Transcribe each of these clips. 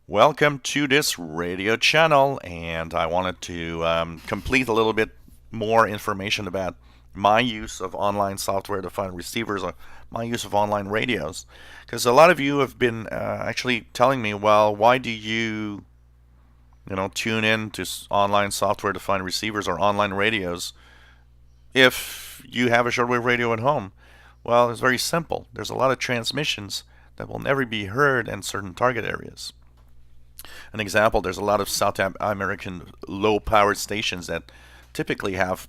Welcome to this radio channel, and I wanted to complete a little bit more information about my use of online software-defined receivers, or my use of online radios. Because a lot of you have been actually telling me, well, why do you tune in to online software-defined receivers or online radios if you have a shortwave radio at home? Well, it's very simple. There's a lot of transmissions that will never be heard in certain target areas. An example, there's a lot of South American low-powered stations that typically have,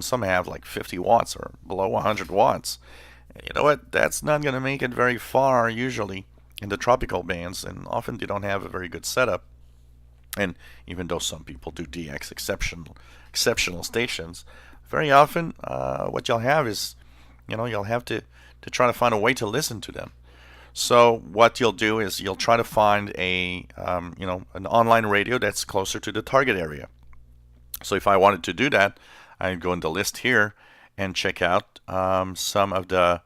some have like 50 watts or below 100 watts. You know what? That's not going to make it very far usually in the tropical bands, and often they don't have a very good setup. And even though some people do DX exceptional stations, very often what you'll have is, you'll have to try to find a way to listen to them. So what you'll do is you'll try to find an online radio that's closer to the target area. So if I wanted to do that, I'd go in the list here and check out some of the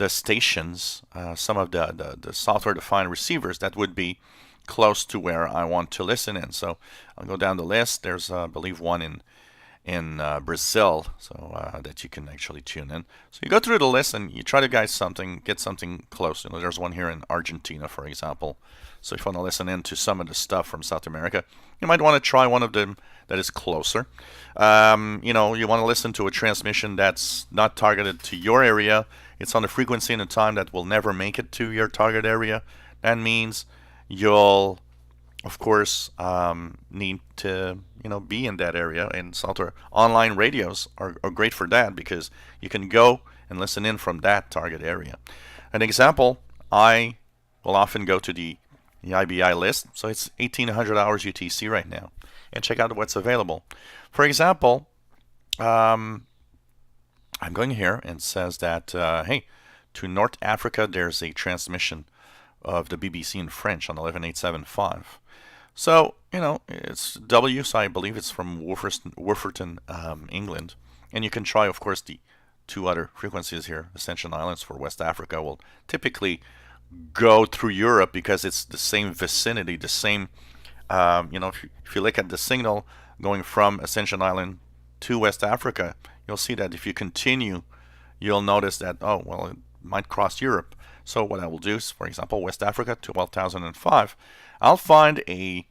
stations, some of the software-defined receivers that would be close to where I want to listen in. So I'll go down the list. There's, I believe, one in Brazil, so that you can actually tune in. So you go through the list and you try to get something close. There's one here in Argentina, for example. So if you want to listen in to some of the stuff from South America, you might want to try one of them that is closer. You want to listen to a transmission that's not targeted to your area. It's on a frequency and a time that will never make it to your target area. That means you'll, of course, need to be in that area, and software online radios are great for that because you can go and listen in from that target area. An example, I will often go to the IBI list, so it's 1800 hours UTC right now, and check out what's available. For example, I'm going here and it says that hey, to North Africa there's a transmission of the BBC in French on 11875. So, it's W, so I believe it's from Wolverton, England. And you can try, of course, the two other frequencies here. Ascension Islands for West Africa will typically go through Europe because it's the same vicinity, the same, if you look at the signal going from Ascension Island to West Africa, you'll see that if you continue, you'll notice that, oh, well, it might cross Europe. So what I will do is, for example, West Africa to 12,005, I'll find a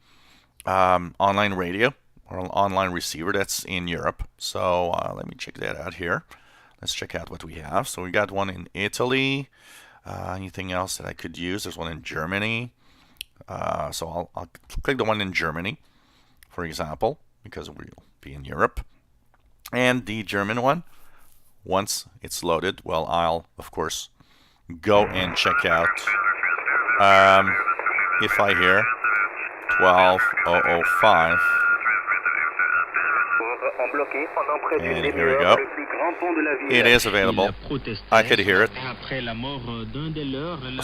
online radio or an online receiver that's in Europe. So let me check that out here. Let's check out what we have. So we got one in Italy. Anything else that I could use? There's one in Germany. So I'll click the one in Germany, for example, because we'll be in Europe. And the German one, once it's loaded, well, I'll, of course, go and check out if I hear 12005. And here we go. It is available. I could hear it.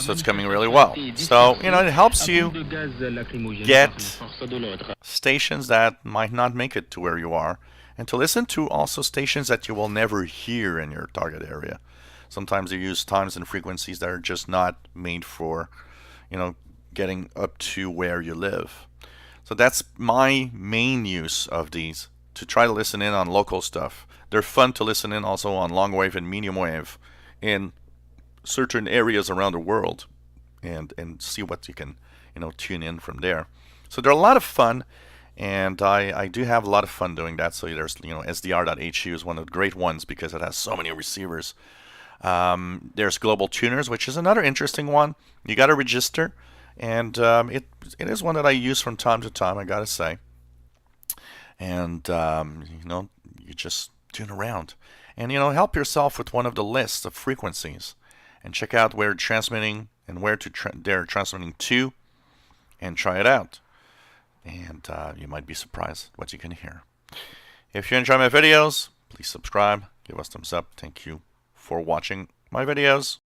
So it's coming really well. So, it helps you get stations that might not make it to where you are, and to listen to also stations that you will never hear in your target area. Sometimes they use times and frequencies that are just not made for, getting up to where you live. So that's my main use of these, to try to listen in on local stuff. They're fun to listen in also on long wave and medium wave in certain areas around the world, and see what you can, tune in from there. So they're a lot of fun, and I do have a lot of fun doing that. So there's, SDR.HU is one of the great ones because it has so many receivers. There's Global Tuners, which is another interesting one. You got to register, and it is one that I use from time to time, I gotta say. And you just tune around, and help yourself with one of the lists of frequencies, and check out where it's transmitting and where they're transmitting to, and try it out. And you might be surprised what you can hear. If you enjoy my videos, please subscribe, give us thumbs up. Thank you for watching my videos.